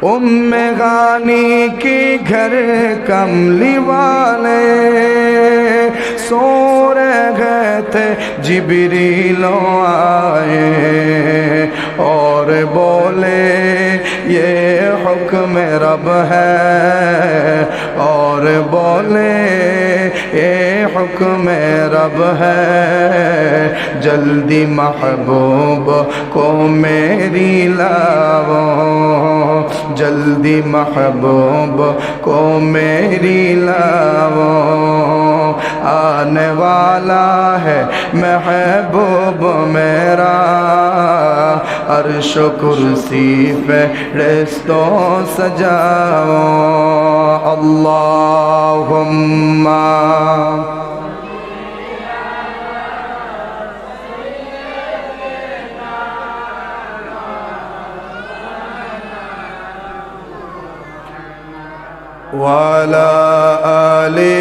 उम्मे गानी के घर कमली वाले सो रहे थे, जिब्रील आए और बोले ये हुक्म रब है, और बोले ये हुक्म रब है, जल्दी महबूब को मेरी लाओ, जल्दी महबूब को मेरी लाओ, आने वाला है महबूब मेरा, अर्श कुर्सी पे रिश्तों सजाओ। अल्लाहुम्मा वाला आले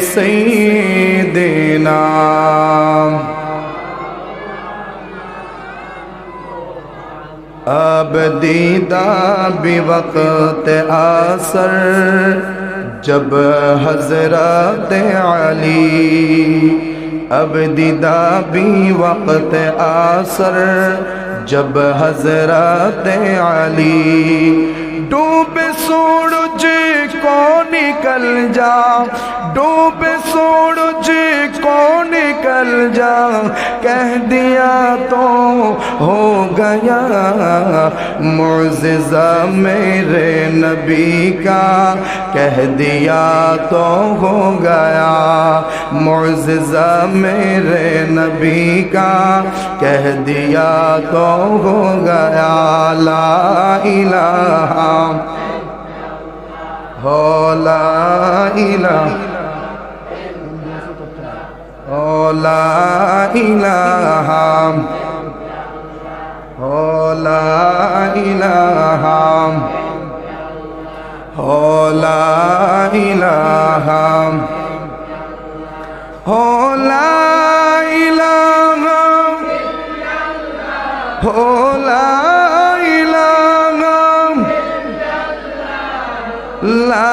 सय्यिदिना। अब दीदा भी वक्त आसर, जब हज़रत अली, अब दीदा भी वक्त आसर, जब हज़रत अली, डूबे सूरज को निकल जा, डूबे सूरज को निकल जा, कह दिया तो हो गया मुअज़्ज़ज़ा मेरे नबी का, कह दिया तो हो गया मुअज़्ज़ज़ा मेरे नबी का, कह दिया तो हो गया। ला इलाहा हो, ला इलाहा हो, ला इलाहा हो, ला इलाहा हो, ला इलाहा हो, ला इलाहा हो, ला ला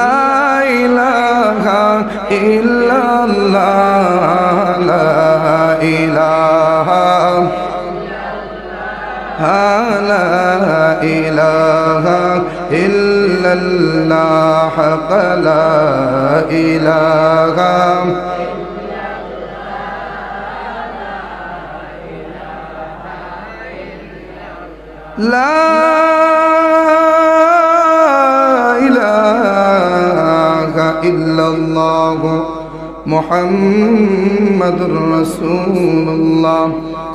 इलाहा इल्लल्लाह, ला इलाहा ला इलाहा इल्लल्लाह, ला इलाहा ला इल्लल्लाह मुहम्मदुर रसूलुल्लाह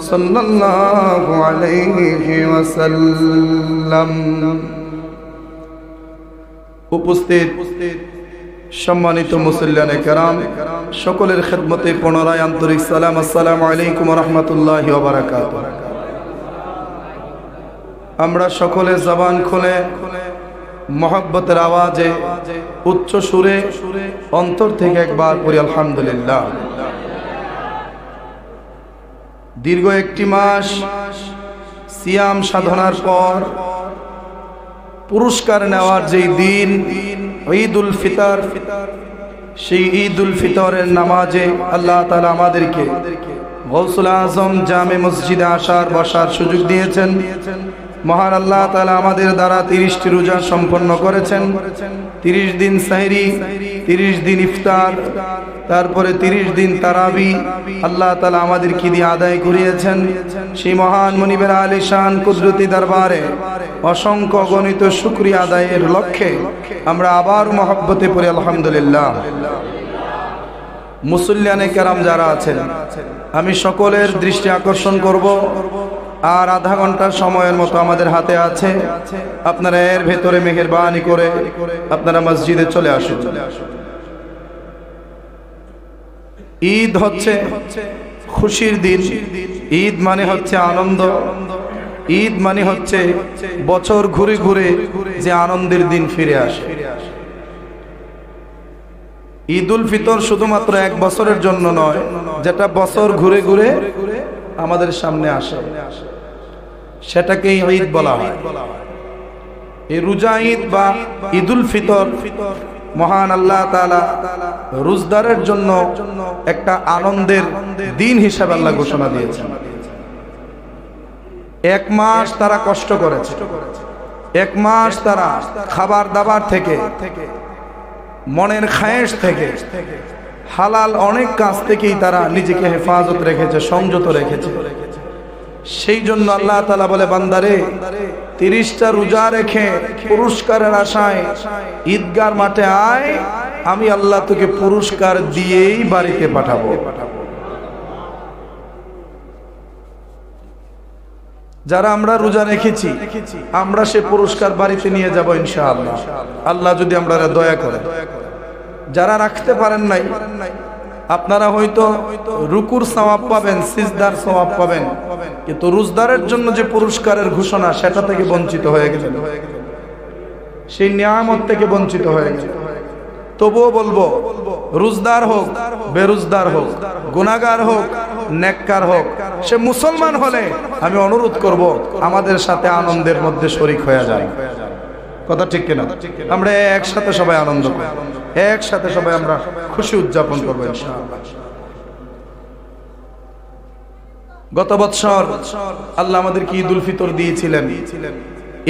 सल्लल्लाहु अलैहि वसल्लम। উপস্থিত সম্মানিত মুসল্লিয়ানে কেরাম, সকলের খেদমতে পুনরায় আন্তরিক সালাম। আসসালামু আলাইকুম ওয়া রাহমাতুল্লাহি ওয়া বারাকাতুহু। আমরা সকলে জবান খুলে মোহাব্বতের আওয়াজে উচ্চ সুরে অন্তর থেকে একবার পড়ি আলহামদুলিল্লাহ। দীর্ঘ একটি মাস সিয়াম সাধনার পর পুরস্কার নেওয়ার যেই দিন ঈদুল ফিতর, সেই ঈদুল ফিতরের নামাজে আল্লাহ তাআলা আমাদেরকে গৌসুল আজম জামে মসজিদে আসার বসার সুযোগ দিয়েছেন। মহান আল্লাহ তাআলা আমাদের দ্বারা 30টি রোজা সম্পন্ন করেছেন। 30 দিন সাহরি, 30 দিন ইফতার, তারপরে 30 দিন তারাবি আল্লাহ তাআলা আমাদেরকে দিয়ে আদায় করিয়েছেন। সেই মহান মুনিবের আলিশান কুদরতি দরবারে অসংখ্য গণিত শুকরিয়া আদায়ের লক্ষ্যে আমরা আবার মহব্বতে পড়ি আলহামদুলিল্লাহ। মুসল্লিয়ানে কেরাম যারা আছেন, আমি সকলের দৃষ্টি আকর্ষণ করব, আর আধা ঘন্টার সময়ের মতো আমাদের হাতে আছে। আপনারা এর ভেতরে মেহেরবানি করে আপনারা মসজিদে চলে আসুন। ঈদ হচ্ছে খুশির দিন, ঈদ মানে হচ্ছে আনন্দ, ঈদ মানে হচ্ছে বছর ঘুরে ঘুরে যে আনন্দের দিন ফিরে আসে। ঈদুল ফিতর শুধুমাত্র এক বছরের জন্য নয়, যেটা বছর ঘুরে ঘুরে আমাদের সামনে আসে, সেটাকেই ঈদ বলা হয়। এই রোজা ঈদ বা ঈদুল ফিতর মহান আল্লাহ তাআলা রোজদারের জন্য একটা আনন্দের দিন হিসাবে আল্লাহ ঘোষণা দিয়েছেন। এক মাস তারা কষ্ট করেছে, এক মাস তারা খাবার দাবার থেকে, মনের খায়েশ থেকে, হালাল অনেক কাজ থেকেই তারা নিজেকে হেফাজত রেখেছে, সংযত রেখেছে। সেই জন্য আল্লাহ তাআলা বলে, বান্দারে 30টা রোজা রেখে পুরস্কারের আশায় ঈদগার মাঠে আয়, আমি আল্লাহ তোকে পুরস্কার দিয়েই বাড়িতে পাঠাবো। যারা আমরা রোজা রেখেছি আমরা সে পুরস্কার বাড়িতে নিয়ে যাব ইনশাআল্লাহ, আল্লাহ যদি আমরা দয়া করে। যারা রাখতে পারেন নাই, আপনারা হয়তো রুকুর সওয়াব পাবেন, সিজদার সওয়াব পাবেন, কিন্তু রোজদারের জন্য যে পুরস্কারের ঘোষণা সেটা থেকে বঞ্চিত হয়ে গেলেন, সেই নিয়ামত থেকে বঞ্চিত হয়ে গেলেন। তবুও বলবো, রোজদার হোক, বেরোজদার হোক, গুনাহগার হোক, নেককার হোক, সে মুসলমান হলে আমি অনুরোধ করব আমাদের সাথে আনন্দের মধ্যে শরীক হয়ে যায়। কথা ঠিক কিনা? আমরা একসাথে সবাই আনন্দ করব, একসাথে সবাই আমরা খুশি উদযাপন করবো ইনশাআল্লাহ। গত বছর আল্লাহ আমাদেরকে ঈদুল ফিতর দিয়েছিলেন,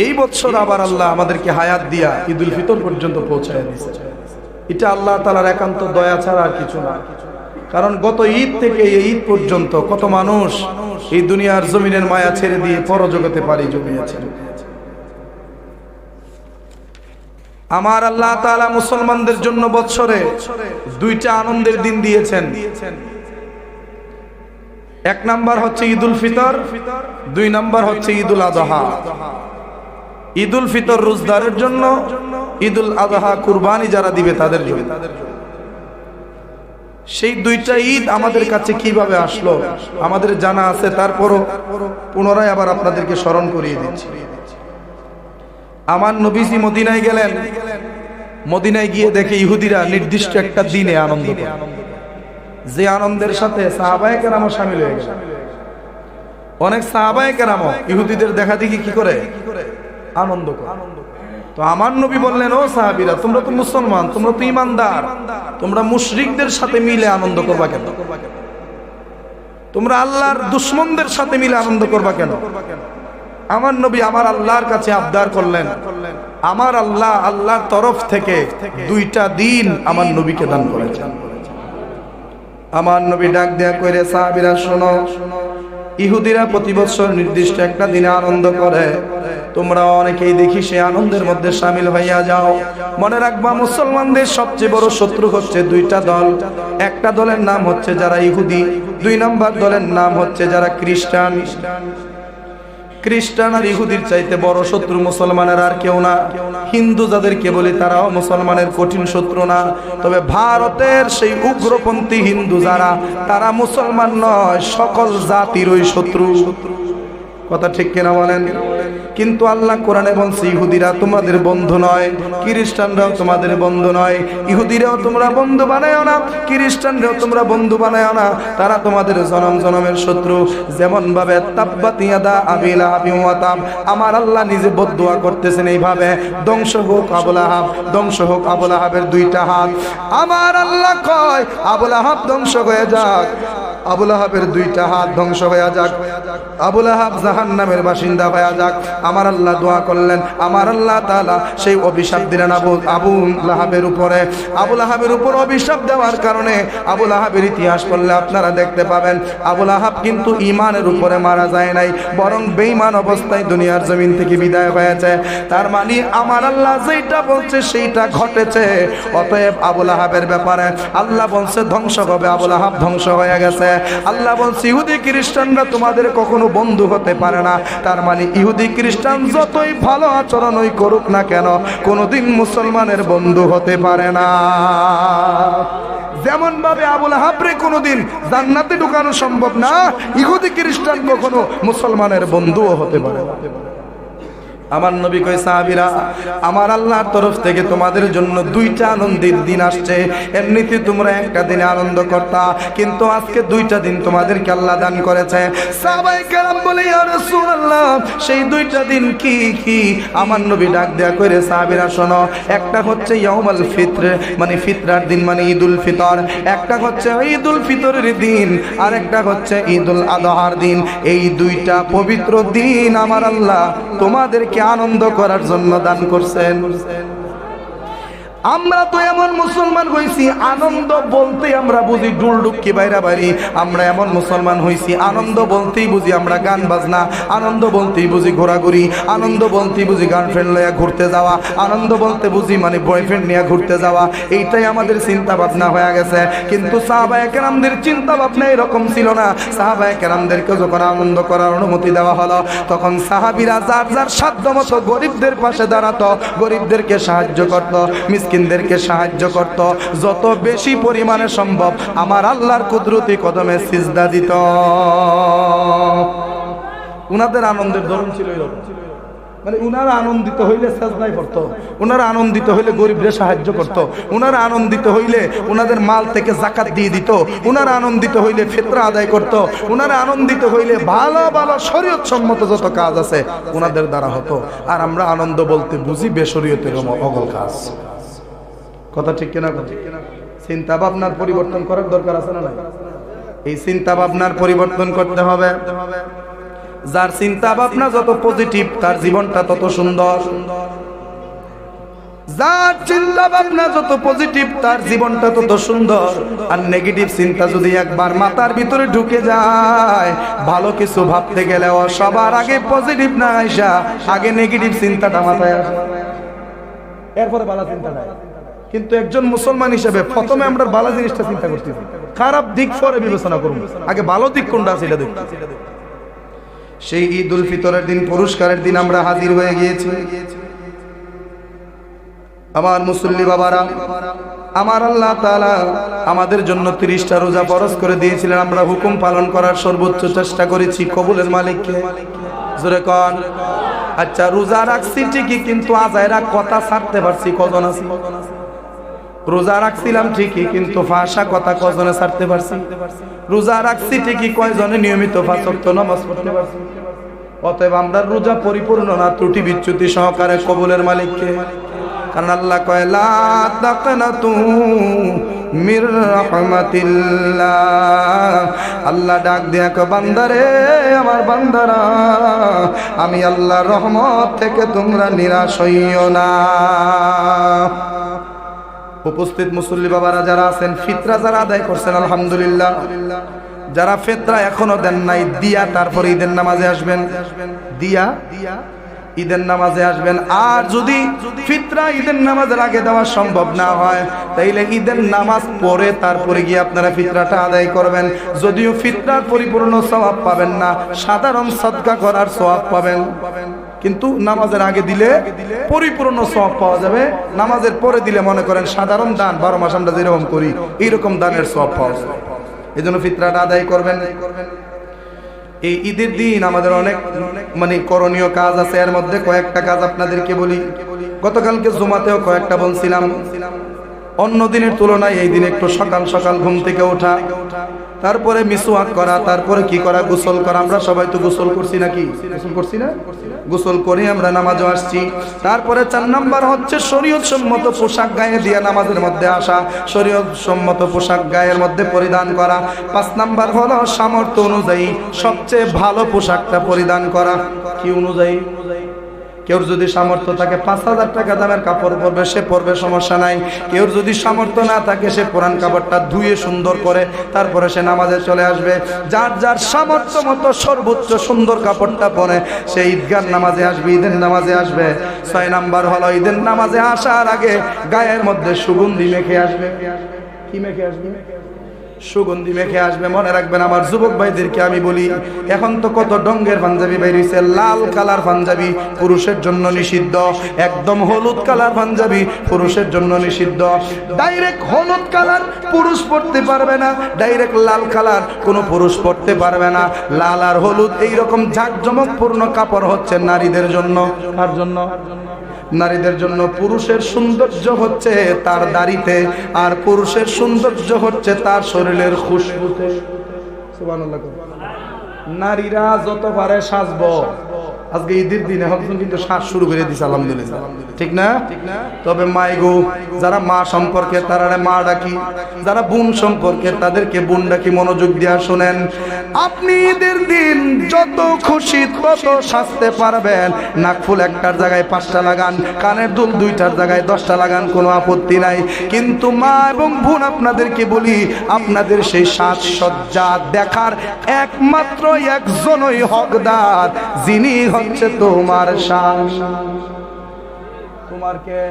এই বছর আবার আল্লাহ আমাদেরকে হায়াত দিয়া ঈদুল ফিতর পর্যন্ত পৌঁছায় দিয়েছে। এটা আল্লাহ তাআলার একান্ত দয়া ছাড়া আর কিছু না। কারণ গত ঈদ থেকে এই ঈদ পর্যন্ত কত মানুষ এই দুনিয়ার জমিনের মায়া ছেড়ে দিয়ে পরজগতে পাড়ি জমিয়েছেন। আমার আল্লাহ তাআলা মুসলমানদের জন্য বছরে 2টা আনন্দের দিন দিয়েছেন। এক নাম্বার হচ্ছে ঈদুল ফিতর, 2 নাম্বার হচ্ছে ঈদুল আযহা। ঈদুল ফিতর রোজদারের জন্য, ঈদুল আযহা কুরবানি যারা দিবে তাদের জন্য। সেই 2টা ঈদ আমাদের কাছে কিভাবে আসলো আমাদের জানা আছে, তারপরও পুনরায় আবার আপনাদেরকে স্মরণ করিয়ে দিচ্ছি। আমার নবীজি মদিনায় গেলেন, মদিনায় গিয়ে দেখে ইহুদিরা নির্দিষ্ট একটা দিনে আনন্দ করে, যে আনন্দের সাথে সাহাবায়ে কেরামও শামিল হয়ে গেল। অনেক সাহাবায়ে কেরামও ইহুদিদের দেখা দেখি কি করে আনন্দ করে। তো আমার নবী বললেন, ও সাহাবীরা, তোমরা তো মুসলমান, তোমরা তো ঈমানদার, তোমরা মুশরিকদের সাথে মিলে আনন্দ করবা কেন? তোমরা আল্লাহর দুশমনদের সাথে মিলে আনন্দ করবা কেন? আমার নবী আমার আল্লাহর কাছে আবদার করলেন, আমার আল্লাহ আল্লাহর তরফ থেকে 2টা দিন আমার নবীকে দান করেছেন। আমার নবী ডাক দেয়া কইরে, সাহাবীরা শোনো, ইহুদিরা প্রতি বছর নির্দিষ্ট একটা দিনে আনন্দ করে, তোমরা অনেকেই দেখি সেই আনন্দের মধ্যে শামিল হইয়া যাও। মনে রাখবা, মুসলমানদের সবচেয়ে বড় শত্রু হচ্ছে 2টা দল। একটা দলের নাম হচ্ছে যারা ইহুদি, 2 নম্বর দলের নাম হচ্ছে যারা খ্রিস্টান। খ্রিস্টান আর ইহুদির চাইতে বড় শত্রু মুসলমানের আর কেউ না। হিন্দু যাদেরকে বলি তারাও মুসলমানের কঠিন শত্রু না, তবে ভারতের সেই উগ্রপন্থী হিন্দু যারা, তারা মুসলমান নয়, সকল জাতিরই শত্রু। কথা ঠিক কিনা বলেন? কিন্তু আল্লাহ কোরআনে বলছে, ইহুদিরা তোমাদের বন্ধু নয়, খ্রিস্টানরাও তোমাদের বন্ধু নয়। ইহুদিরাও তোমরা বন্ধু বানায়ও না, খ্রিস্টানরাও তোমরা বন্ধু বানায়ও না, তারা তোমাদের জনম জনমের শত্রু। যেমন ভাবে তাব্বাত ইয়াদা আবি লাহাবিন ওয়া তাব, আমার আল্লাহ নিজে বদদুয়া করতেছেন এইভাবে, ধ্বংস হোক আবু লাহাব, ধ্বংস হোক আবু লাহাবের 2টা হাত। আমার আল্লাহ কয়, আবু লাহাব ধ্বংস হয়ে যাক, আবু লাহাবের 2টা হাত ধ্বংস হয়ে যাক, আবু লাহাব জাহান্নামের বাসিন্দা হয়ে যাক। আমার আল্লাহ দোয়া করলেন, আমার আল্লাহ তাআলা সেই অভিশাপ দিলেন আবু লাহাবের উপরে। আবু লাহাবের উপর অভিশাপ দেওয়ার কারণে আবু লাহাবের ইতিহাস পড়লে আপনারা দেখতে পাবেন, আবু লাহাব কিন্তু ঈমানের উপরে মারা যায় নাই, বরং বেঈমান অবস্থায় দুনিয়ার জমিন থেকে বিদায় হয়েছে। তার মানে আমার আল্লাহ যেটা বলছে সেইটা ঘটেছে। অতএব আবু লাহাবের ব্যাপারে আল্লাহ বলছে ধ্বংস হবে, আবু লাহাব ধ্বংস হয়ে গেছে। আল্লাহ বলছে, ইহুদি খ্রিস্টানরা তোমাদের কখনো বন্ধু হতে পারে না। তার মানে ইহুদি খ্রিস্টান যতই ভালো আচরণই করুক না কেন, কোনোদিন মুসলমানের বন্ধু হতে পারে না। যেমন ভাবে আবু লাহাবরে কোনোদিন জান্নাতে ঢুকানো সম্ভব না, ইহুদি খ্রিস্টান কখনো মুসলমানের বন্ধুও হতে পারে না। আমার নবী কয় সাহাবীরা আমার আল্লাহর তরফ থেকে তোমাদের জন্য দুইটা আনন্দের দিন আসছে। এমনিতে তোমরা একটা দিনে আনন্দ করতা, কিন্তু আজকে দুইটা দিন তোমাদেরকে আল্লাহ দান করেছে। সাহাবায়ে কেরাম বলে ইয়া রাসূলুল্লাহ সেই দুইটা দিন কি কি? আমার নবী ডাক দেয়া করে সাহাবীরা শোনো, একটা হচ্ছে ইয়াউমুল ফিতর মানে ফিতরার দিন মানে ঈদুল ফিতর, একটা হচ্ছে ঈদুল ফিতরের দিন, আর একটা হচ্ছে ঈদুল আযহার দিন। এই দুইটা পবিত্র দিন আমার আল্লাহ তোমাদেরকে আনন্দ করার জন্য দান করছেন। আমরা তো এমন মুসলমান হইছি আনন্দ বলতে আমরা বুঝি ডুলডুকি বাইরা বাড়ি, আমরা এমন মুসলমান হইছি আনন্দ বলতেই বুঝি আমরা গান বাজনা, আনন্দ বলতেই বুঝি ঘোরাঘুরি, আনন্দ বলতেই বুঝি গার্লফ্রেন্ড লইয়া ঘুরতে যাওয়া, আনন্দ বলতে বুঝি মানে বয়ফ্রেন্ড নিয়ে ঘুরতে যাওয়া। এইটাই আমাদের চিন্তা ভাবনা হয়ে গেছে। কিন্তু সাহাবায়ে কেরামদের চিন্তা ভাবনা এরকম ছিল না। সাহাবায়ে কেরামদেরকে যখন আনন্দ করার অনুমতি দেওয়া হলো তখন সাহাবীরা যার যার সাধ্য মতো গরিবদের পাশে দাঁড়াতো, গরিবদেরকে সাহায্য করত, মিসকিনদেরকে সাহায্য করত, যত বেশি পরিমাণে সম্ভব আমার আল্লাহর কুদরতি কদমে সিজদা দিত। উনাদের আনন্দের ধরন ছিল এরকম, মানে উনারা আনন্দিত হইলে সাজদায় পড়তো, উনারা আনন্দিত হইলে গরিবদের সাহায্য করত, উনারা আনন্দিত হইলে উনাদের মাল থেকে যাকাত দিয়ে দিত, উনারা আনন্দিত হইলে ফিতরা আদায় করত, উনারা আনন্দিত হইলে ভালো ভালো শরীয়ত সম্মত যত কাজ আছে উনাদের দ্বারা হতো। আর আমরা আনন্দ বলতে বুঝি বেশরীয়তের অগল কাজ। কথা ঠিক কিনা? চিন্তা ভাবনার পরিবর্তন করার দরকার আছে না? এই চিন্তা ভাবনার পরিবর্তন করতে হবে। যার চিন্তা ভাবনা যত পজিটিভ তার জীবনটা তত সুন্দর, যার চিন্তা ভাবনা যত পজিটিভ তার জীবনটা তত সুন্দর। আর নেগেটিভ চিন্তা যদি একবার মাথার ভিতরে ঢুকে যায়, ভালো কিছু ভাবতে গেলেও সবার আগে পজিটিভ না আইসা আগে নেগেটিভ চিন্তাটা মাথায় আসে, এরপরে ভালো চিন্তা নাই। কিন্তু একজন মুসলমান হিসেবে প্রথমে আমরা ভালো জিনিসটা চিন্তা করতেছি, খারাপ দিক পরে বিবেচনা করুন, আগে ভালো দিক কোনটা আছে এটা দেখুন। সেই ঈদুল ফিতরের দিন, পুরস্কারের দিন আমরা হাজির হয়ে গিয়েছি। আমার মুসল্লি বাবারা, আমার আল্লাহ তাআলা আমাদের জন্য 30টা রোজা ফরজ করে দিয়েছিলেন। আমরা হুকুম পালন করার সর্বোচ্চ চেষ্টা করেছি। কবুলের মালিককে জোরে কোন। আচ্ছা, রোজা রাখছি ঠিকই, কিন্তু আজাইরা কথা ছাড়তে পারছি কজন আছি? রোজা রাখছিলাম ঠিকই, কিন্তু ফাঁসা কথা কজনে ছাড়তে পারছি? রোজা রাখছি ঠিকই, কয়জনে নিয়মিত 5 ওয়াক্ত নামাজ পড়তে পারছি? অতএব আমরা রোজা পরিপূর্ণ না, ত্রুটি বিচ্যুতি সহকারে কবুলের মালিককে। কারণ আল্লাহ কয় লা তাকনাতু মির রাহমাতিল্লাহ, আল্লাহ ডাক দিয়া কয় বান্দারে, আমার বান্দারা, আমি আল্লাহর রহমত থেকে তোমরা নিরাশ হইও না। উপস্থিত মুসল্লি বাবারা যারা আছেন, ফিতরা যারা আদায় করছেন আলহামদুলিল্লাহ, যারা ফিতরা এখনো দেন নাই দিয়া তারপরে ঈদের নামাজে আসবেন, দিয়া ঈদের নামাজে আসবেন। আর যদি ফিতরা ঈদের নামাজের আগে দেওয়া সম্ভব না হয় তাইলে ঈদের নামাজ পড়ে তারপরে গিয়ে আপনারা ফিতরাটা আদায় করবেন। যদিও ফিতরার পরিপূর্ণ সওয়াব পাবেন না, সাধারণ সদকা করার সওয়াব পাবেন, কিন্তু নামাজের আগে দিলে পরিপূর্ণ সওয়াব পাওয়া যাবে। নামাজের পরে দিলে মনে করেন সাধারণ দান 12 মাস আমরা যেরকম করি এইরকম দানের সওয়াব পাওয়া যাবে। এই জন্য ফিতরাটা আদায় করবেন। এই ঈদের দিন আমাদের অনেক মানে করণীয় কাজ আছে, এর মধ্যে কয়েকটা কাজ আপনাদেরকে বলি। গতকালকে জুমাতেও কয়েকটা বলছিলাম। অন্য দিনের তুলনায় এই দিন একটু সকাল সকাল ঘুম থেকে ওঠা, তারপরে মিসওয়াক করা, তারপরে কি করা, গোসল করা। আমরা সবাই তো গোসল করছি নাকি? গোসল করছি না? গোসল করে আমরা নামাজও আসছি। তারপরে 4 নাম্বার হচ্ছে শরীয়ত সম্মত পোশাক গায়ে দিয়ে নামাজের মধ্যে আসা, শরীয়ত সম্মত পোশাক গায়ের মধ্যে পরিধান করা। 5 নাম্বার হলো সামর্থ্য অনুযায়ী সবচেয়ে ভালো পোশাকটা পরিধান করা। কি অনুযায়ী? কেউ যদি সামর্থ্য থাকে 5000 টাকা দামের কাপড় পরবে, সে পরবে, সমস্যা নাই। কেউ যদি সামর্থ্য না থাকে সে পুরান কাপড়টা ধুয়ে সুন্দর করে তারপরে সে নামাজে চলে আসবে। যার যার সামর্থ্য মতো সর্বোচ্চ সুন্দর কাপড়টা পরে সে ঈদগার নামাজে আসবে, ঈদের নামাজে আসবে। 6 নাম্বার হলো ঈদের নামাজে আসার আগে গায়ের মধ্যে সুগন্ধি মেখে আসবে। কি মেখে আসবে? সুগন্ধি মেখে আসবে। মনে রাখবেন আমার যুবক ভাইদেরকে আমি বলি, এখন তো কত ডঙ্গের পাঞ্জাবি বের হইছে। লাল কালার পাঞ্জাবি পুরুষের জন্য নিষিদ্ধ, একদম হলুদ কালার পাঞ্জাবি পুরুষের জন্য নিষিদ্ধ। ডাইরেক্ট হলুদ কালার পুরুষ পরতে পারবে না, ডাইরেক্ট লাল কালার কোনো পুরুষ পরতে পারবে না। লাল আর হলুদ এইরকম জাঁকজমকপূর্ণ কাপড় হচ্ছে নারীদের জন্য। কার জন্য? নারীদের জন্য। পুরুষের সৌন্দর্য হচ্ছে তার দাড়িতে, আর পুরুষের সৌন্দর্য হচ্ছে তার শরীরের খুশবুতে। সুবহানাল্লাহ। নারীরা যত পারে সাজবো। আজকে ঈদের দিনে হকজন কিন্তু শ্বাস শুরু করে দিছে, আলহামদুলিল্লাহ, ঠিক না? তবে মাইগো, যারা মা সম্পর্কে তারা মা ডাকি, যারা বোন সম্পর্কে তাদেরকে বোন ডাকি। মনোযোগ দিয়া শুনেন, আপনি ঈদের দিন যত খুশি তত সাজতে পারবেন। নাকফুল একটার জায়গায় 5টা লাগান, কানের দুল 2টার জায়গায় 10টা লাগান, কোনো আপত্তি নাই। কিন্তু মা এবং বোন আপনাদেরকে বলি, আপনাদের সেই সাজসজ্জা দেখার একমাত্র একজনই হকদার, যিনি হচ্ছে তোমার স্বামী। তোমার কে?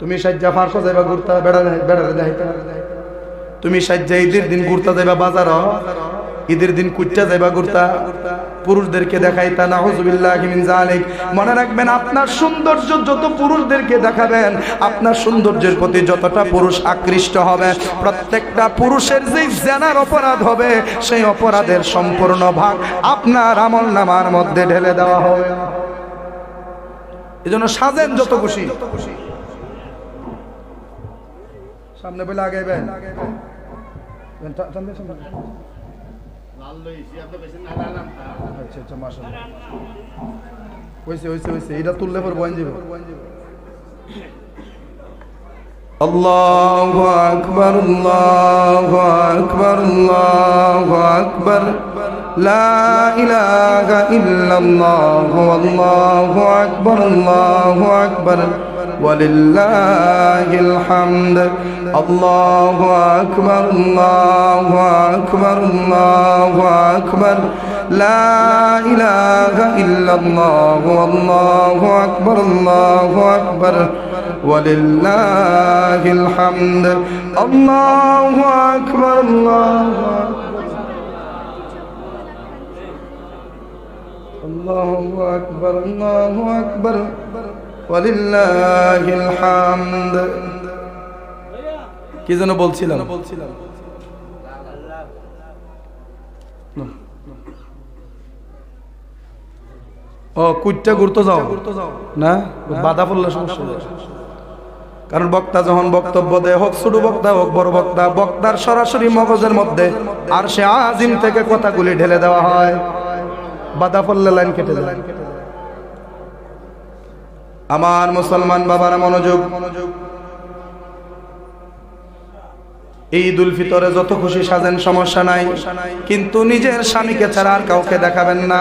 তুমি সাজ্জা ফারসা যাইবা ঘুরতা, বেড়ারে যাইতা। তুমি সাজ্জা ঈদের দিন ঘুরতা যাইবা বাজার, ঈদের দিন কুচ্চা যাইবা ঘুরতা, পুরুষদেরকে দেখাইতা। নাউযুবিল্লাহি মিন যালিক। মনে রাখবেন, আপনার সৌন্দর্য যত পুরুষদেরকে দেখাবেন, আপনার সৌন্দর্যের প্রতি যতটা পুরুষ আকৃষ্ট হবে, প্রত্যেকটা পুরুষের যে জেনার অপরাধ হবে, সেই অপরাধের সম্পূর্ণ ভাগ আপনার আমলনামার মধ্যে ঢেলে দেওয়া হবে। এজন্য সাজেন যত খুশি। সামনে বলে আগাইবেন। আচ্ছা আচ্ছা, মাশাআল্লাহ, হইছে হইছে হইছে। এটা তুললে পর বইন যাবে। আল্লাহু আকবার, আল্লাহু আকবার, আল্লাহু আকবার, লা ইলাহা ইল্লাল্লাহু আল্লাহু আকবার, আল্লাহু আকবার, ওয়ালিল্লাহিল হামদ। আল্লাহু আকবার, আল্লাহু আকবার, আল্লাহু আকবার, লা ইলাহা ইল্লাল্লাহু আল্লাহু আকবার, আল্লাহু আকবার, ওয়ালিল্লাহিল হামদ। আল্লাহু আকবার, আল্লাহু আকবার, আল্লাহু আকবার, ওয়ালিল্লাহিল হামদ। কি যেন বলছিলাম? ও কুইটটা ঘুরতে যাও না, বাধা পড়লে সমস্যা। কারণ বক্তা যখন বক্তব্য দেয়, হোক ছোট বক্তা হোক বড় বক্তা, বক্তার সরাসরি মগজের মধ্যে আর সে আজিম থেকে কথাগুলি ঢেলে দেওয়া হয়, বাধা পড়লে লাইন কেটে যায়। আমার মুসলমান বাবারা মনোযোগ। ঈদ উল ফিতরে যত খুশি সাজেন, সমস্যা নাই, কিন্তু নিজের স্বামীকে ছাড়া আর কাউকে দেখাবেন না।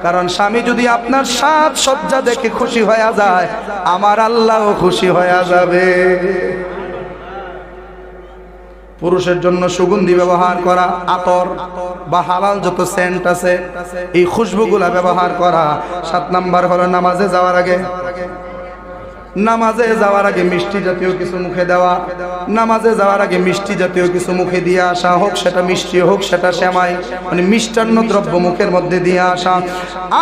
কারণ স্বামী যদি আপনার সাজসজ্জা দেখে খুশি হয়ে যায়, আমার আল্লাহও খুশি হয়ে যাবে। পুরুষের জন্য সুগন্ধি ব্যবহার করা, আতর বা হালাল যত সেন্ট আছে, এই খুশবুগুলা ব্যবহার করা। 7 নাম্বার হলো নামাজে যাওয়ার আগে, নামাজে যাওয়ার আগে মিষ্টি জাতীয় কিছু মুখে দেওয়া। নামাজে যাওয়ার আগে মিষ্টি জাতীয় কিছু মুখে দিয়ে আসা, হোক সেটা মিষ্টি হোক সেটা সেমাই, মানে মিষ্টান্ন দ্রব্য মুখের মধ্যে দিয়ে আসা।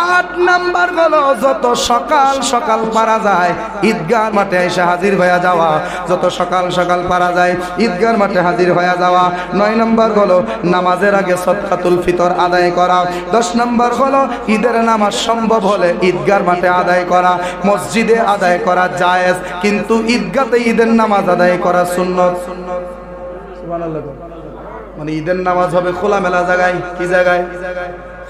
8 নাম্বার হলো যত সকাল সকাল পারা যায় ঈদগাহ মাঠে এসে হাজির হয়ে যাওয়া, যত সকাল সকাল পারা যায় ঈদগাহ মাঠে হাজির হয়ে যাওয়া। 9 নাম্বার হলো নামাজের আগে সদকাতুল ফিতর আদায় করা। 10 নাম্বার হলো ঈদের নামাজ সম্ভব হলে ঈদগাহ মাঠে আদায় করা, মসজিদে আদায় করা জায়েজ, কিন্তু ঈদগাতে ঈদের নামাজ আদায় করা সুন্নাত। সুবহানাল্লাহ। মানে ঈদের নামাজ হবে খোলামেলা জায়গায়। কি জায়গায়?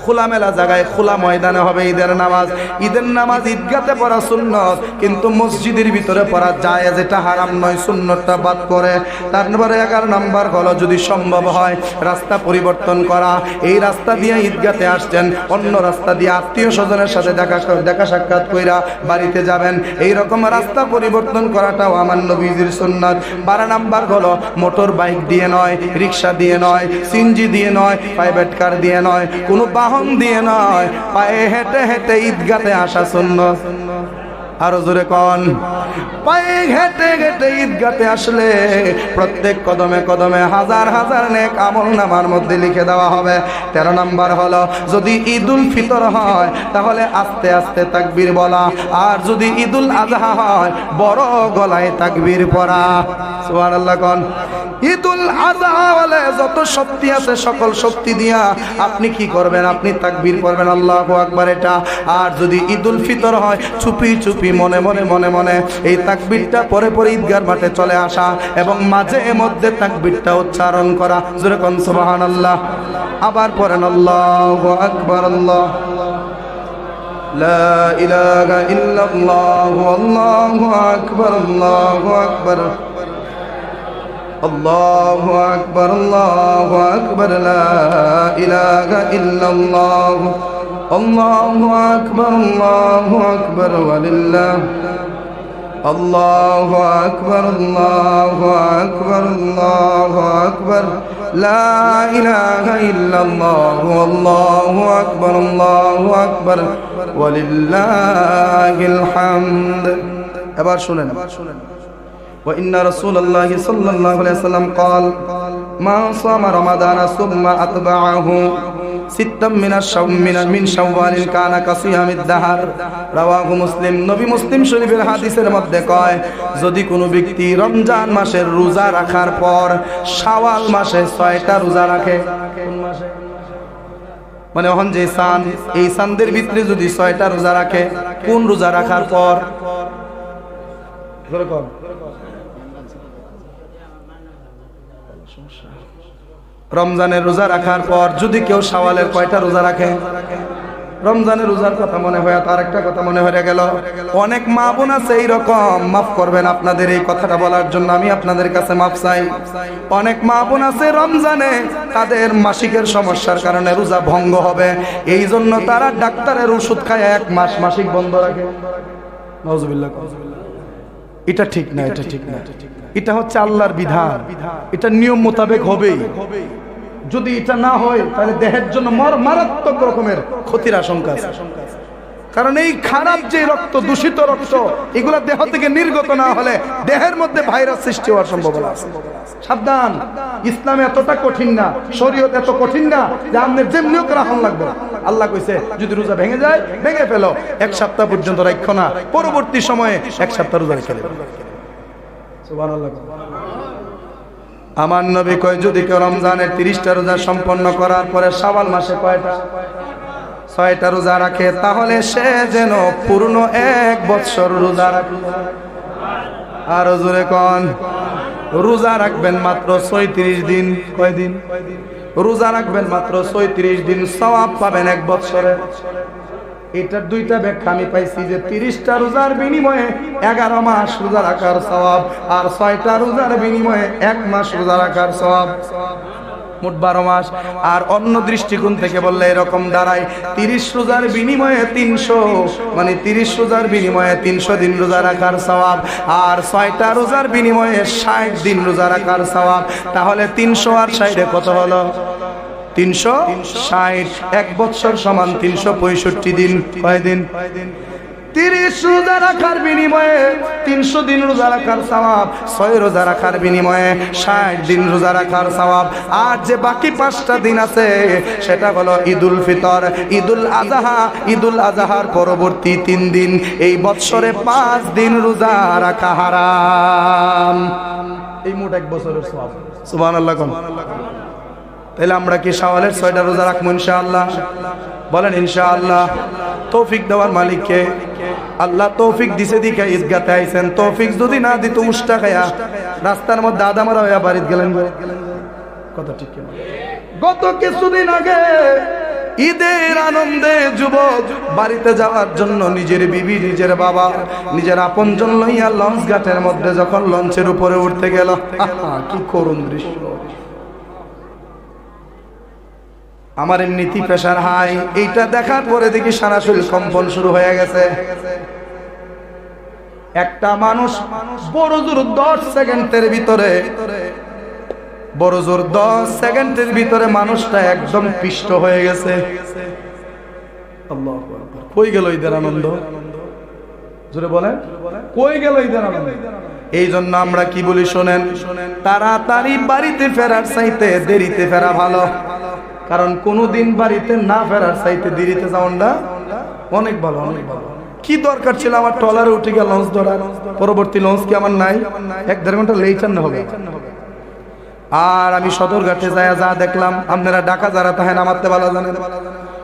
খোলামেলা জায়গায়, খোলা ময়দানে হবে ঈদের নামাজ। ঈদের নামাজ ঈদগাতে পড়া সুন্নত, কিন্তু মসজিদের ভিতরে পড়া জায়েজ, এটা হারাম নয়, সুন্নতটা বাদ করে। তারপরে 11 নাম্বার হলো যদি সম্ভব হয় রাস্তা পরিবর্তন করা। এই রাস্তা দিয়ে ঈদগাতে আসছেন, অন্য রাস্তা দিয়ে আত্মীয় স্বজনের সাথে দেখা সাক্ষাৎ কইরা বাড়িতে যাবেন, এই রকম রাস্তা পরিবর্তন করাটাও আমার নবীজির সুন্নাত। 12 নাম্বার হলো মোটর বাইক দিয়ে নয়, রিক্সা দিয়ে নয়, সিএনজি দিয়ে নয়, প্রাইভেট কার দিয়ে নয়, কোনো বাহন দিয়ে নয়, পায়ে হেঁটে হেঁটে ঈদগাতে আসা সুন্নাত। আরো জোরে কোন? পায়ে হেঁটে হেঁটে ঈদগাতে আসলে প্রত্যেক কদমে কদমে হাজার হাজার নেক আমলনামার মধ্যে লিখে দেওয়া হবে। 13 নাম্বার হলো যদি ঈদুল ফিতর হয় তাহলে আস্তে আস্তে তাকবীর বলা, আর যদি ঈদুল আজহা হয় বড় গলায় তাকবীর পড়া। সুবহানাল্লাহ কোন। ঈদুল আজহা হলে যত শক্তি আছে সকল শক্তি দিয়া আপনি কি করবেন, আপনি তাকবীর পড়বেন আল্লাহু আকবার এটা। আর যদি ঈদুল ফিতর হয় চুপি চুপি মনে মনে মনে মনে এই তাকবীরটা পরে পরে ঈদগার মাঠে চলে আসা এবং মাঝে মধ্যে তাকবীরটা উচ্চারণ করা। জোরে কোন সুবহানাল্লাহ। আবার পড়েন আল্লাহু আকবার। আল্লাহ লা ইলাহা ইল্লাল্লাহ আল্লাহু আকবার আল্লাহু আকবার আল্লাহু আকবার আল্লাহু আকবার লা ইলাহা ইল্লাল্লাহ আল্লাহু আকবার আল্লাহু আকবার ওয়ালিল্লাহ আল্লাহু আকবার আল্লাহু আকবার আল্লাহু আকবার লা ইলাহা ইল্লাল্লাহ আল্লাহু আকবার আল্লাহু আকবার ওয়ালিল্লাহিল হামদ। এবার শুনেন। وإن رسول الله صلى الله عليه وسلم قال ما صام رمضان ثم أتبعه ستا من شوال كان كصيام الدهر رواه مسلم। নবী মুসলিম শরীফের হাদিসের মধ্যে কয় যদি কোনো ব্যক্তি রমজান মাসের রোজা রাখার পর শাওয়াল মাসে 6টা রোজা রাখে, কোন মাসে মানে এখন যে চাঁদ, এই চাঁদের ভিতরে যদি 6টা রোজা রাখে, কোন রোজা রাখার পর? রমজানের রোজা রাখার পর যদি কেউ শাওয়ালের কয়টা রোজা রাখে? রমজানের রোজার কথা মনে হয়, তার একটা কথা মনে হয়ে গেল। অনেক মা বোন আছে এইরকম, মাফ করবেন আপনাদের এই কথাটা বলার জন্য আমি আপনাদের কাছে মাফ চাই। অনেক মা বোন আছে রমজানে তাদের মাসিকের সমস্যার কারণে রোজা ভঙ্গ হবে, এই জন্য তারা ডাক্তারের ওষুধ খায় 1 মাস মাসিক বন্ধ রাখে। নাউজুবিল্লাহ। এটা ঠিক না, এটা ঠিক না। এটা হচ্ছে আল্লাহর বিধান, এটা নিয়ম মোতাবেক হবেই। যদি এটা না হয় তাহলে দেহের জন্য মারাত্মক রকমের ক্ষতির আশঙ্কা আছে। কারণ এই খারাপ যে রক্ত, দূষিত রক্ত, এগুলা দেহ থেকে নির্গত না হলে দেহের মধ্যে ভাইরাস সৃষ্টি হওয়ার সম্ভাবনা আছে। সাবধান, ইসলাম এতটা কঠিন না, শরীয়ত এত কঠিন না যে আপনার যেমনিও রাখা লাগবে। আল্লাহ কইছে যদি রোজা ভেঙে যায় ভেঙে ফেলো, 1 সপ্তাহ পর্যন্ত রাখো না, পরবর্তী সময়ে 1 সপ্তাহ রোজা রেখে দেবে। সুবহানাল্লাহ। আমার নবী কয় যদি কেউ রমজানের 30টা রোজা সম্পন্ন করার পরে শাওয়াল মাসে কয়টা? 6টা রোজা রাখে, তাহলে সে যেন পূর্ণ 1 বৎসর রোজা রাখে। আর জোরে কোন। রোজা রাখবেন মাত্র 36 দিন। কয় দিন? রোজা রাখবেন মাত্র 36 দিন, সওয়াব পাবেন 1 বৎসরে। এটার 2টা ব্যাখ্যা আমি পাইছি যে 30টা রোজার বিনিময়ে 11 মাস রোজা রাখার সওয়াব, আর 6টা রোজার বিনিময়ে 1 মাস রোজা রাখার সওয়াব, মোট 12 মাস। আর অন্য দৃষ্টিকোণ থেকে বললে এরকম দাঁড়ায় 30 রোজার বিনিময়ে 300, মানে 30 রোজার বিনিময়ে 300 দিন রোজা রাখার সওয়াব, আর 6টা রোজার বিনিময়ে 60 দিন রোজা রাখার সওয়াব। তাহলে 300 আর 60 কত হলো? 360। 1 বৎসর সমান 365 দিন। কয় দিন? 30 রোজা রাখার বিনিময়ে 300 দিন রোজা রাখার সওয়াব, 6 রোজা রাখার বিনিময়ে 60 দিন রোজা রাখার সওয়াব। আর যে বাকি 5টা দিন আছে সেটা হলো ঈদুল ফিতর, ঈদুল আজহা। ঈদুল আজহার পরবর্তী 3 দিন, এই বৎসরে 5 দিন রোজা রাখা হারাম। এই মোট 1 বছরের সওয়াব। সুবহানাল্লাহ। তাহলে আমরা কি শাওয়ালের 6টা রোজা রাখবো ইনশাআল্লাহ? বলেন ইনশাআল্লাহ। তৌফিক দেওয়ার মালিককে আল্লাহ তৌফিক দিছে, দিকে ঈদগাতে আইছেন। তৌফিক যদি না দিত উষ্টা খায়া রাস্তার মধ্যে আদা মারা হইয়া বাড়িতে গেলেন। কথা ঠিক কিনা? গত কিছুদিন আগে ঈদের আনন্দে যুবক বাড়িতে যাওয়ার জন্য নিজের বিবি, নিজের বাবা, নিজের আপনজন লইয়া লঞ্চ ঘাটের মধ্যে যখন লঞ্চের উপরে উঠতে গেল, কি করুণ দৃশ্য। আমার এমনিতেই প্রেশার হাই, এইটা দেখার পরে দেখি সারা শরীর কম্পন শুরু হয়ে গেছে। একটা মানুষ বড় জোর 10 সেকেন্ডের ভিতরে, বড় জোর 10 সেকেন্ডের ভিতরে মানুষটা একদম পিষ্ট হয়ে গেছে। আল্লাহু আকবার। কই গেল ঈদের আনন্দ? জোরে বলেন, কই গেল ঈদের আনন্দ? এই জন্য আমরা কি বলি শোনেন, তাড়াতাড়ি বাড়িতে ফেরার চাইতে দেরিতে ফেরা ভালো। কারণ কোনদিন বাড়িতে না ফেরার চাইতে দেরিতে যাওয়াটা অনেক ভালো, অনেক ভালো। কি দরকার ছিল আমার ট্রলারে উঠে গিয়ে লঞ্চ ধরার? পরবর্তী লঞ্চ কি আমার নাই? 1-1.5 ঘন্টা লেট না হবে। আর আমি সদরঘাটে যাইয়া যা দেখলাম, আপনারা ঢাকা যারা তাহেন আমারতে ভালো জানেন,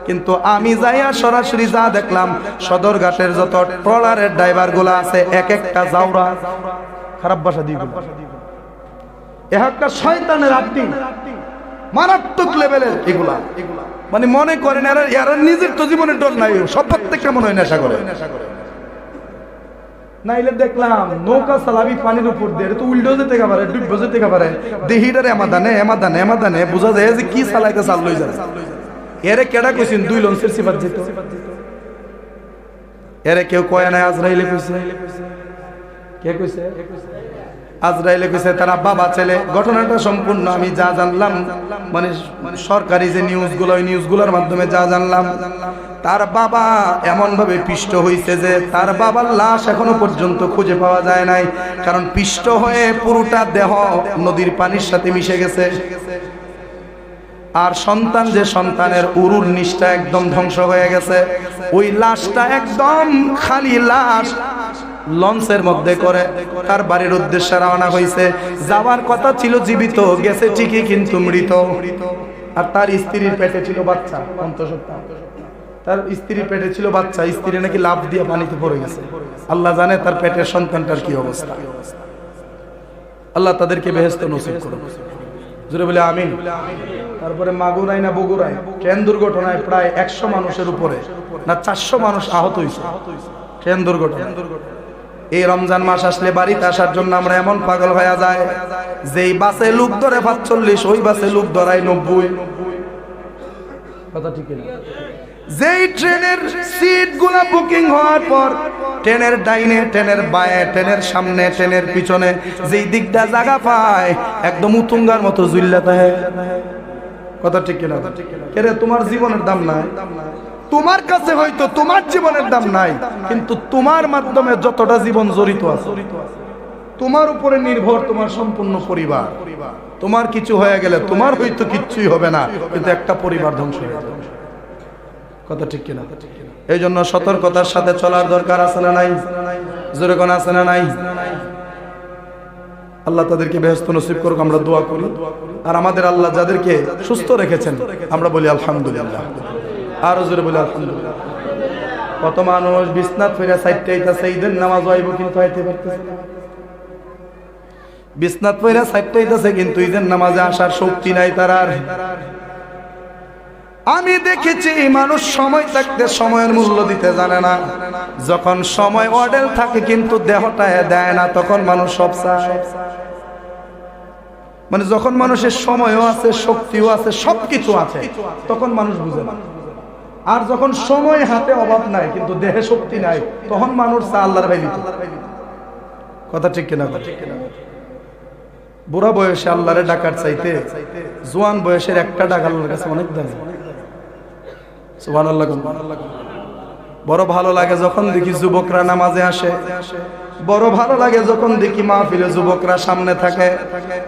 কিন্তু আমি যাইয়া সরাসরি যা দেখলাম, সদরঘাটের যত ট্রলারের ড্রাইভার গুলা আছে এক একটা জাউরা, খারাপ ভাষা দিয়ে একটা শয়তানের আড্ডি, মারাত্মক লেভেলের এগুলা। মানে মনে করেন এরা নিজের তো জীবনের ডর নাই, সব প্রত্যেকটা মনে হয় নেশা করে। নাইলে দেখলাম নৌকা চালাবি পানির উপর দিয়ে, তো উল্টো যেতে পারে, ডুববে যেতে পারে, দেহিটারে এমাদানে বোঝা যায় যে কি চালাইতে চাল লই যায়। এরে কেডা কইছেন 2 লঞ্চের সিফাত যেত? এরে কেউ কয় না, আজরাইলে কইছে। কে কইছে? আজরাইলে কইছে। তারা বাবা ছেলে। ঘটনাটা সম্পূর্ণ আমি যা জানলাম, মানে সরকারি যে নিউজগুলো, ওই নিউজগুলোর মাধ্যমে যা জানলাম, তার বাবা এমন ভাবে পিষ্ট হইছে যে তার বাবার লাশ এখনো পর্যন্ত খুঁজে পাওয়া যায় নাই। কারণ পিষ্ট হয়ে পুরোটা দেহ নদীর পানির সাথে মিশে গেছে। আর সন্তান, যে সন্তানের উরুর নিষ্ঠা একদম ধ্বংস হয়ে গেছে, ওই লাশটা একদম খালি লাশ লঞ্চের মধ্যে করে তার বাড়ির উদ্দেশ্যে রওনা হয়েছে। যাওয়ার কথা ছিল জীবিত, গেছে ঠিকই কিন্তু মৃত। আর তার স্ত্রীর পেটে ছিল বাচ্চা, অন্তঃসত্ত্বা। তার স্ত্রীর পেটে ছিল বাচ্চা, স্ত্রী নাকি লাফ দিয়ে পানিতে পড়ে গেছে। আল্লাহ জানে তার পেটের সন্তানটার কি অবস্থা। আল্লাহ তাদেরকে বেহেশত নসিব করুন, জোরে বলে আমিন। তারপরে মাগুরায় না বগুড়ায় ট্রেন দুর্ঘটনায় প্রায় 100 মানুষের উপরে না 400 মানুষ আহত হয়েছে ট্রেন দুর্ঘটনা। এই রমজান মাস আসলে বাড়িতে আসার জন্য আমরা এমন পাগল হয়ে যায়, যেই বাসে লোক ধরে 45, ওই বাসে লোক ধরায় 90। কথা ঠিক না? যেই ট্রেনের সিট গুলা বুকিং হওয়ার পর ট্রেনের ডাইনে, ট্রেনের বায়ে, ট্রেনের সামনে, ট্রেনের পিছনে যেই দিকটা জায়গা পায় একদম উতুঙ্গার মতো জুল্লাতে হয়। কথা ঠিক কিনা? কেরে তোমার জীবনের দাম নাই? তোমার কাছে হয়তো তোমার জীবনের দাম নাই, কিন্তু তোমার মাধ্যমে যতটা জীবন জড়িত আছে, তোমার উপরে নির্ভর তোমার সম্পূর্ণ পরিবার। তোমার কিছু হয়ে গেলে তোমার হয়তো কিচ্ছুই হবে না, কিন্তু একটা পরিবার ধ্বংস হয়ে যাবে। কথা ঠিক কিনা? এই জন্য সতর্কতার সাথে চলার দরকার আছে না নাই? জোরে কোন আছে না নাই? আল্লাহ তাদেরকে বেহেশত নসিব করুক, আমরা দোয়া করি। আর আমাদের আল্লাহ যাদেরকে সুস্থ রেখেছেন আমরা বলি আলহামদুলিল্লাহ। আরো জোরে বলি আলহামদুলিল্লাহ। কত মানুষ বিছনাত ফিরে সাইডটাইতাছে, ঈদের নামাজ হইব কিন্তু আইতে পারতেছে না। বিছনাত ফিরে সাইডটাইতাছে কিন্তু ঈদের নামাজে আসার শক্তি নাই তার। আমি দেখেছি মানুষ সময় থাকতে সময়ের মূল্য দিতে জানে না, যখন সময় অডেল থাকে কিন্তু দেহটা দেয় না, তখন মানুষ সব চায়। মানে যখন মানুষের সময়ও আছে, শক্তিও আছে, সবকিছু আছে, তখন মানুষ বুঝে না। আর যখন সময় হাতে অভাব নাই কিন্তু দেহে শক্তি নাই, তখন মানুষ চায় আল্লাহর বাইরে। কথা ঠিক কিনা? বুড়া বয়সে আল্লাহরে ডাকার চাইতে জোয়ান বয়সের একটা ডাক আল্লাহর কাছে অনেক দামি। সুবহানাল্লাহ। বড় ভালো লাগে যখন দেখি যুবকরা নামাজে আসে, বড় ভালো লাগে যখন দেখি মাহফিলে যুবকরা সামনে থাকে,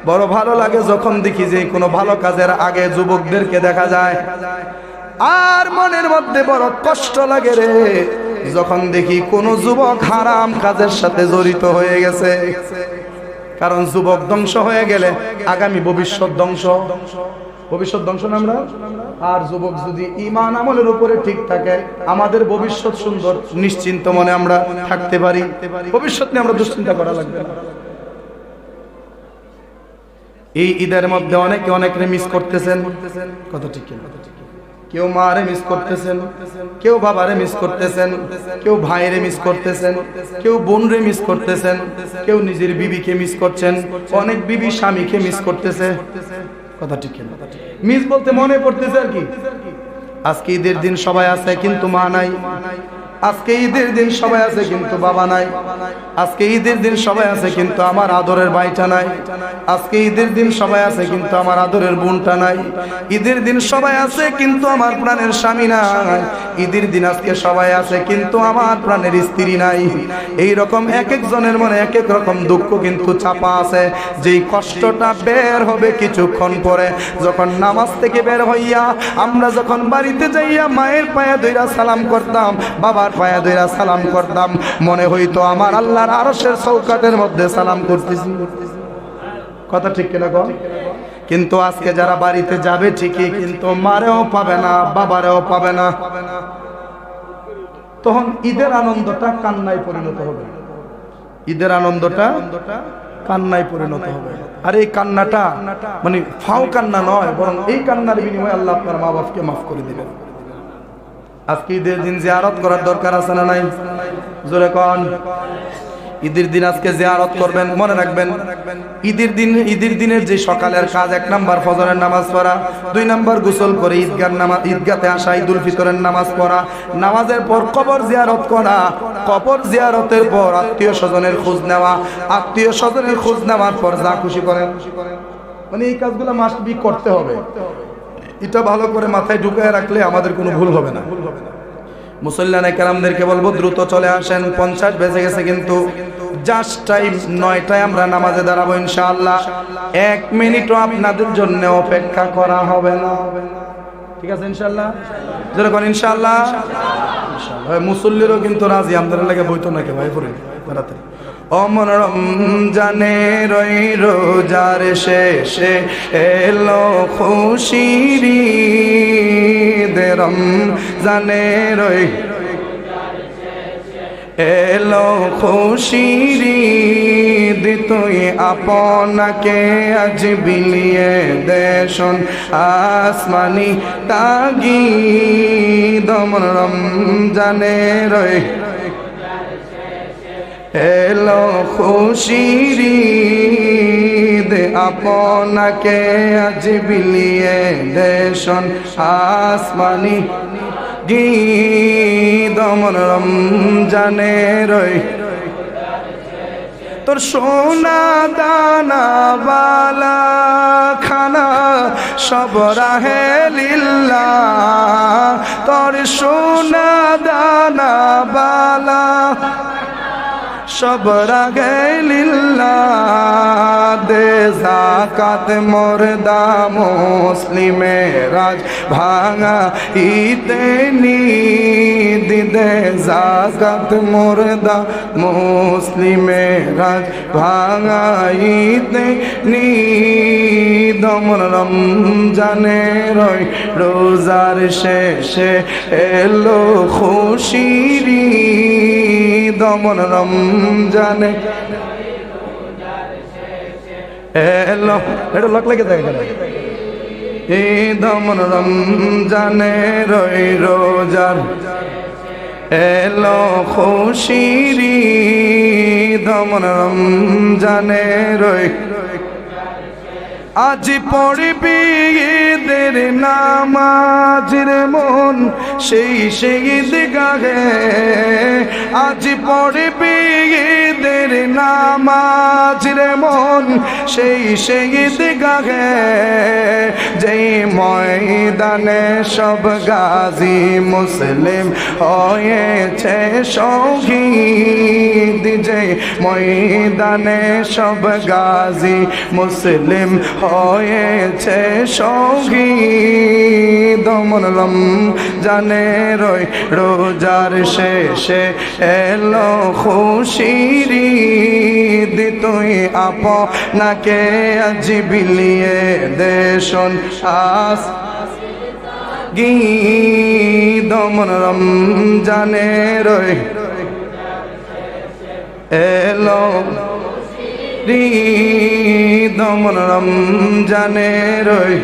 বড় ভালো লাগে যখন দেখি যে কোনো ভালো কাজের আগে যুবকদেরকে দেখা যায়। আর মনের মধ্যে বড় কষ্ট লাগে রে যখন দেখি কোন যুবক হারাম কাজের সাথে জড়িত হয়ে গেছে। কারণ যুবক ধ্বংস হয়ে গেলে আগামী ভবিষ্যৎ ধ্বংস। ভবিষ্যৎ ধ্বংস না আমরা। আর যুবক যদি ঈমান আমলের উপরে ঠিক থাকে, আমাদের ভবিষ্যৎ সুন্দর, নিশ্চিন্ত মনে আমরা থাকতে পারি। ভবিষ্যৎ নিয়ে আমরা দুশ্চিন্তা করা লাগবে না। এই ঈদের মধ্যে অনেকে অনেকে মিস করতেছেন। কথা ঠিক কিনা? কেউ মারে মিস করতেছেন, কেউ বাবারে মিস করতেছেন, কেউ ভাইরে মিস করতেছেন, কেউ বোনরে মিস করতেছেন, কেউ নিজের বিবিকে মিস করছেন, অনেক বিবি স্বামীকে মিস করতেছে। কথা ঠিক কিনা? মিস বলতে মনে পড়তেছে আর কি, আজকে ঈদের দিন সবাই আছে কিন্তু মা নাই, আজকে ঈদের দিন সবাই আছে কিন্তু বাবা নাই। আজকে ঈদের দিন সবাই আছে কিন্তু আমার আদরের ভাইটা নাই। আজকে ঈদের দিন সবাই আছে কিন্তু আমার আদরের বোনটা নাই। ঈদের দিন সবাই আছে কিন্তু আমার প্রাণের স্বামী নাই। ঈদের দিন আজকে সবাই আছে কিন্তু আমার প্রাণের স্ত্রী নাই। এই রকম এক একজনের মনে এক এক রকম দুঃখ কিন্তু চাপা আছে। যেই কষ্টটা বের হবে কিছুক্ষণ পরে, যখন নামাজ থেকে বের হইয়া আমরা যখন বাড়িতে যাইয়া মায়ের পায়ে ধইরা সালাম করতাম, বাবার পায়ে ধইরা সালাম করতাম, মনে হইতো আমার আল্লাহর আরশের চৌকাঠের মধ্যে সালাম করতেছি। কথা ঠিক কিনা গো? কিন্তু আজকে যারা বাড়িতে যাবে ঠিকই, কিন্তু মারেও পাবে না, বাবারেও পাবে না। তখন ঈদের আনন্দটা কান্নায় পরিণত হবে। ঈদের আনন্দটা কান্নায় পরিণত হবে। আর এই কান্নাটা মানে ফাও কান্না নয়, বরং এই কান্নার বিনিময়ে আল্লাহ আপনার মা বাপকে মাফ করে দিবেন। আজকে ঈদের দিন জিয়ারত করার দরকার আছে না নাই? জোরে কোন। ঈদের দিন আজকে জিয়ারত করবেন। মনে রাখবেন, ঈদের দিনের যে সকালের কাজ, 1 নাম্বার ফজরের নামাজ পড়া, 2 নাম্বার গোসল করে ঈদগাতে আসা, ঈদুল ফিতরের নামাজ পড়া, নামাজের পর কবর জিয়ারত করা, কবর জিয়ারতের পর আত্মীয় স্বজনের খোঁজ নেওয়া, আত্মীয় স্বজনের খোঁজ নেওয়ার পর যা খুশি করেন। মানে এই কাজগুলো মাস্ট বি করতে হবে। এটা ভালো করে মাথায় ঢুকায় রাখলে আমাদের কোনো ভুল হবে না। মুসল্লিয়ানে কেরামদেরকে বলবো দ্রুত চলে আসেন, 50 বেজে গেছে কিন্তু জাস্ট টাইম 9টায় আমরা নামাজে দাঁড়াবো ইনশাআল্লাহ। 1 মিনিটও আপনাদের জন্য অপেক্ষা করা হবে না। ঠিক আছে ইনশাআল্লাহ? যেরকম ইনশাআল্লাহ। ইনশাআল্লাহ মুসল্লিরও কিন্তু রাজি, আমাদের লাগে বইতো নাকি ভাই পরে তাড়াতাড়ি। অমন রমজানে রই রোজার শেষে এলো খুশির ঈদ, রমজানে রই এলো খুশির ঈদ, তুই আপনাকে আজ বিলিয়ে দেশন আসমানি তাগিদ। অমন রমজানে রই এলো খুশির ঈদ, আপনাকে আজ বিলিয়ে দেশন আসমানি গীত। অমন রমজানে রই তোর সোনা দানা বালা খানা সব রাহে লিল্লাহ, তোর সোনা দানা বালা সব রাগে লিল্লাহ। দে যাকাত মুর্দা মুসলিমে রাজ ভাঙা ইতে নিদ, দে যাকাত মুর্দা মুসলিমে রাজ ভাঙা ইতে নিদ। অমন রমজানে রই রোজার শেষে এলো খুশির ঈদ, অমন রমজানে এলো। এটা লক লেগে যায় কেন? ঈদ অমন রমজানে রই রোজার এলো খুশির ঈদ, অমন রমজানে রই আজ পড়বি ঈদের নামাজ রে মন সেই ঈদগাহে, আজ পড়বি ঈদের নামাজ রে মন সেই ঈদগাহে, যেই ময়দানে সব গাজী মুসলিম হয়েছে শহীদ, যেই ময়দানে সব গাজী মুসলিম হয়েছে শহীদ। অমন রমজানে রই রোজার শেষে এলো খুশির ঈদ, তুই আপনাকে আজ বিলিয়ে দেশন আস গীত। অমন রমজানে রই এলো ঈদ, অমন রমজানে রই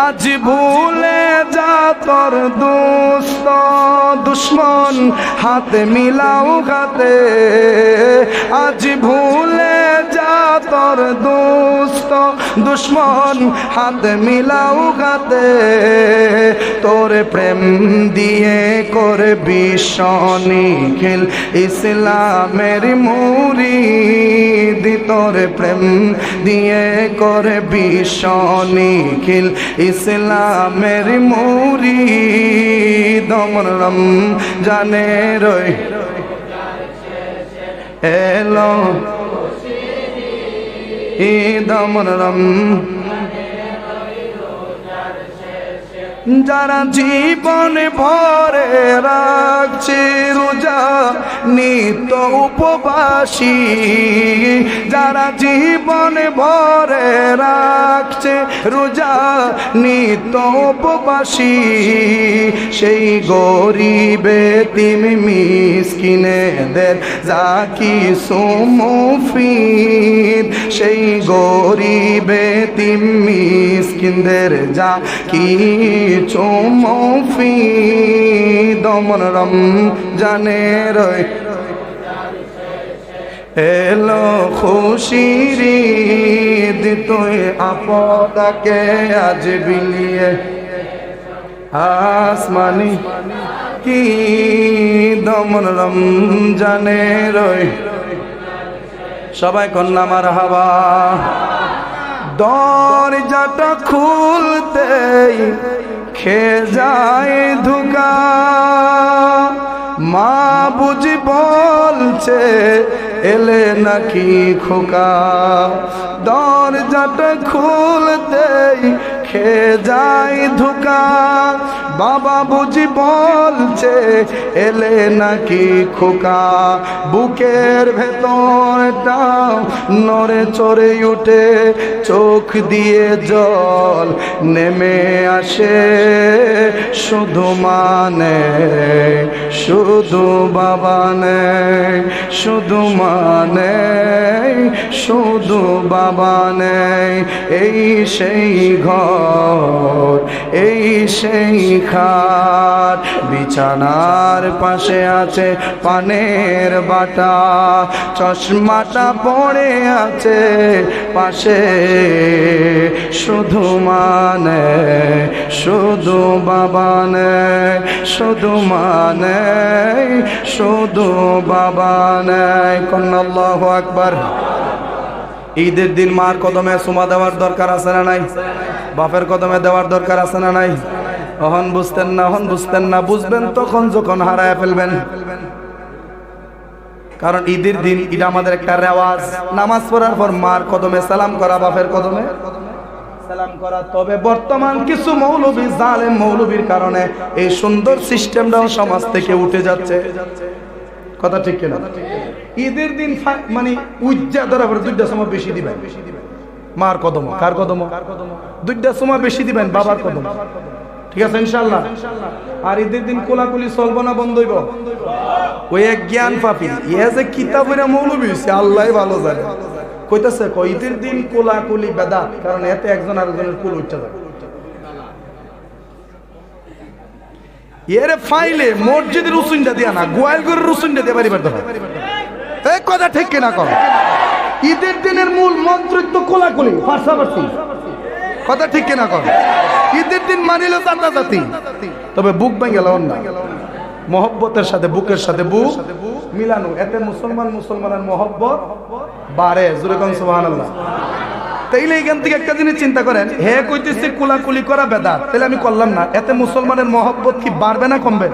আজ ভুলে যা তোর দুস্ত দুশ্মন হাতে মিলাও গাতে, আজ ভুলে যা তোর মোর দোস্ত দুশ্মন হাত মিলাও গাতে তোর প্রেম দিয়ে করে বিশ্ব নিখিল ইসলামের মুরিদ তোর প্রেম দিয়ে করে বিশ্ব নিখিল ইসলামের মুরিদ আমার জানে রই এলো ঈদ আমার যারা জীবন ভরে রাখছে রোজা নিত্য উপবাসী যারা জীবন ভরে রাখছে রোজা নিত্য উপবাসী সেই গরিবে তিমি মিসকিনেদের জাকি সুমুফিদ সেই গরিবে তিমি মিসকিনদের জাকি চুমফি দমন জানে রই এলো খুশির ঈদ তুই আপদাকে আজ বিলিয়ে আসমানি কি দমন জানে রই সবাই কন্যা মারহাবা দরজাটা খুলতেই খেয়ে যায় ধুকা মা বুঝি বলছে এলে নাকি খোকা দরজাটা খুলতেই খেয়ে যায় ধুকা বাবা বুঝি বলছে এলে নাকি খোকা বুকের ভেতরটা নড়ে চড়ে উঠে চোখ দিয়ে জল নেমে আসে শুধু মানে শুধু বাবা নেই শুধু মানে শুধু বাবা নেই এই সেই ঘর এই সেই খাট বিছানার পাশে আছে পানের বাটা চশমাটা পড়ে আছে পাশে শুধু মানে শুধু বাবা নেই শুধু মানে শুধু বাবা নেই কন্যা আল্লাহু আকবার ঈদের দিন মার কদমে সুমা দেওয়ার দরকার আছে না নাই বাপের কদমে দেওয়ার দরকার আছে না নাই অহন বুঝতেন না বুঝবেন তখন যখন হারায় ফেলবেন কারণ ঈদের দিন এটা আমাদের একটা রেওয়াজ নামাজ পড়ার পর মার কদমে সালাম করা বাপের কদমে সালাম করা তবে বর্তমান কিছু মৌলবী জালেম মৌলবীর কারণে এই সুন্দর সিস্টেমটাও সমাজ থেকে উঠে যাচ্ছে কথা ঠিক কিনা ঈদের দিন মানে উজ্জা ধরা পরে দুইটা সময় বেশি দিবেন মার কদম কার কদম দুইটা সময় বেশি দিবেন বাবার কদম ঠিক আছে ইনশাআল্লাহ আর ঈদের দিন কোলাকুলি চলবো না বন্ধ হইব ওই এক জ্ঞান পাপি ইয়ে যে কিতাবের মৌলবী হইছে আল্লাহই ভালো জানে কইতাছে ঈদের দিন কোলাকুলি বেদাত কারণ এতে একজন আরেকজনের কুল উঠতে যাবে এর ফাইলে মসজিদের রসুনটা দিয়া না গোয়ালগড়ের রসুনটা দিয়ে পারিবার দরকার এই কথা ঠিক কিনা কর ঈদের দিনের মূল মন্ত্র তো কোলাকুলি পাশাপাশি কথা ঠিক কিনা কর ঈদের দিন মানিল জাতি তবে বুক ভেঙে গেল না মহব্বতের সাথে বুকের সাথে বুক মিলানো এতে মুসলমানের মহব্বত বাড়ে জোরে কোন সুবহানাল্লাহ তাইলে এখান থেকে একটা জিনিস চিন্তা করেন হে কইতেছে কোলাকুলি করা বেদাত তাহলে আমি করলাম না এতে মুসলমানের মহব্বত কি বাড়বে না কমবে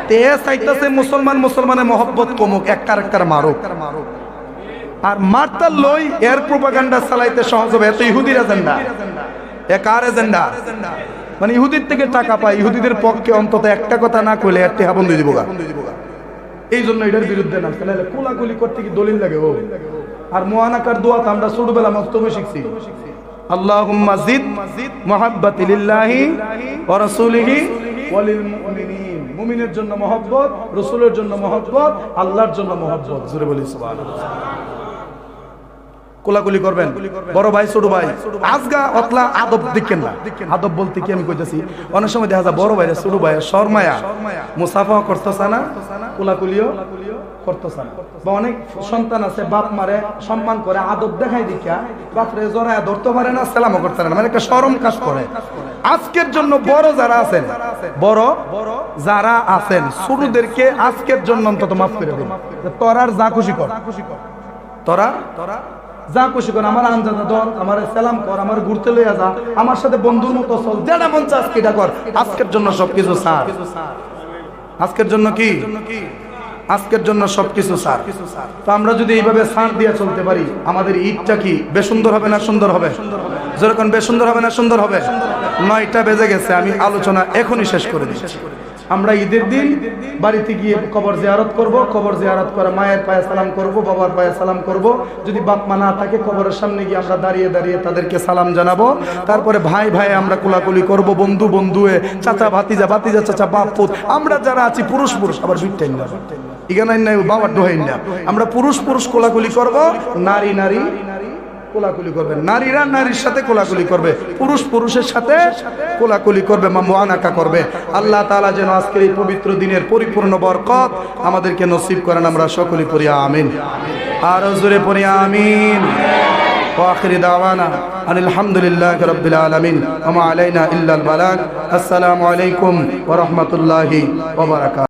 তে চাইতেছে মুসলমানের মহব্বত কমুক একটা মারুক আর মারতা লই এর প্রোপাগান্ডা চালাইতে সহজ হবে এত ইহুদির এজেন্ডা এ কার এজেন্ডা মানে ইহুদির থেকে টাকা পায় ইহুদিদের পক্ষে অন্তত একটা কথা না কইলে এর টেহা বন্ধ দিব এই জন্য এটার বিরুদ্ধে না তাহলে কোলাকুলি করতে কি দলিল লাগে ও আর মুআনাকার দোয়া তো আমরা ছোটবেলা মস্তবে শিখছি আল্লাহুম্মা জিদ মুহাব্বতি লিল্লাহি ওয়া রাসূলিহি ওয়া লিল মুমিনিন মুমিনের জন্য মহব্বত রাসূলের জন্য মহব্বত আল্লাহর জন্য মহব্বত জোরে বলি সুবহানাল্লাহ কোলাকুলি করবেন, বড় ভাই ছোট ভাই আজগা অতলা আদব দেখেন না। আদব বলতে কি আমি কইতেছি, অনেক সময় দেখা যায় বড় ভাই ছোট ভাই শর্মায়া মুসাফা করতেছে না, কোলাকুলিও করতেছে না। বা অনেক সন্তান আছে বাপ মারে সম্মান করে আদব দেখাই দেখা বাপরে জড়ায় ধরতে পারে না, সালামও করতে পারে না, মানে একটা শরম কাজ করে। আজকের জন্য বড় যারা আছেন, বড় যারা আছেন ছোটদেরকে আজকের জন্য অন্তত মাফ করে দিন। তোরার যা খুশি কর, তোরা যা খুশি কর, আমার আঞ্জাদা দল, আমার সালাম কর, আমার ঘুরতে লইয়া যা, আমার সাথে বন্ধুর মতো চল, যেটা মন চাস কিটা কর। আজকের জন্য সবকিছু ছাড়, আজকের জন্য কি, আজকের জন্য সবকিছু ছাড়। তো আমরা যদি এইভাবে ছাড় দিয়ে চলতে পারি, আমাদের ঈদটা কি বেসুন্দর হবে না সুন্দর হবে? যেরকম বেসুন্দর হবে না সুন্দর হবে? 9টা বেজে গেছে, আমি আলোচনা এখনই শেষ করে দিচ্ছি। আমরা ঈদের দিন বাড়িতে গিয়ে কবর জিয়ারত করব, কবর জিয়ারত করে মায়ের পায়ে সালাম করব, বাবার পায়ে সালাম করব। যদি বাপ মা না থাকে কবরের সামনে গিয়ে আমরা দাঁড়িয়ে দাঁড়িয়ে তাদেরকে সালাম জানাবো। তারপরে ভাই ভাই আমরা কোলাকুলি করব, বন্ধু বন্ধুয়ে, চাচা ভাতিজা, ভাতিজা চাচা, বাপ পুত, আমরা যারা আছি পুরুষ পুরুষ, আবার বিটটাই না ইগানাই নাই বাবার ডোহাই না, আমরা পুরুষ পুরুষ কোলাকুলি করব, নারী নারী কোলাকুলি করবে, নারীরা নারীর সাথে কোলাকুলি করবে, পুরুষ পুরুষের সাথে কোলাকুলি করবে, মুআনাকা করবে। আল্লাহ তাআলা যেন আজকের এই পবিত্র দিনের পরিপূর্ণ বরকত আমাদেরকে নসিব করেন, আমরা সকলেই পড়ি আমিন। আর জোরে পড়ি আমিন। ওয়া আখিরি দাওয়ানা আনিল হামদুলিল্লাহি রাব্বিল আলামিন ওয়া মা আলাইনা ইল্লাল বালাগ। আসসালামু আলাইকুম ওয়া রাহমাতুল্লাহি ওয়া বারাকাতুহু।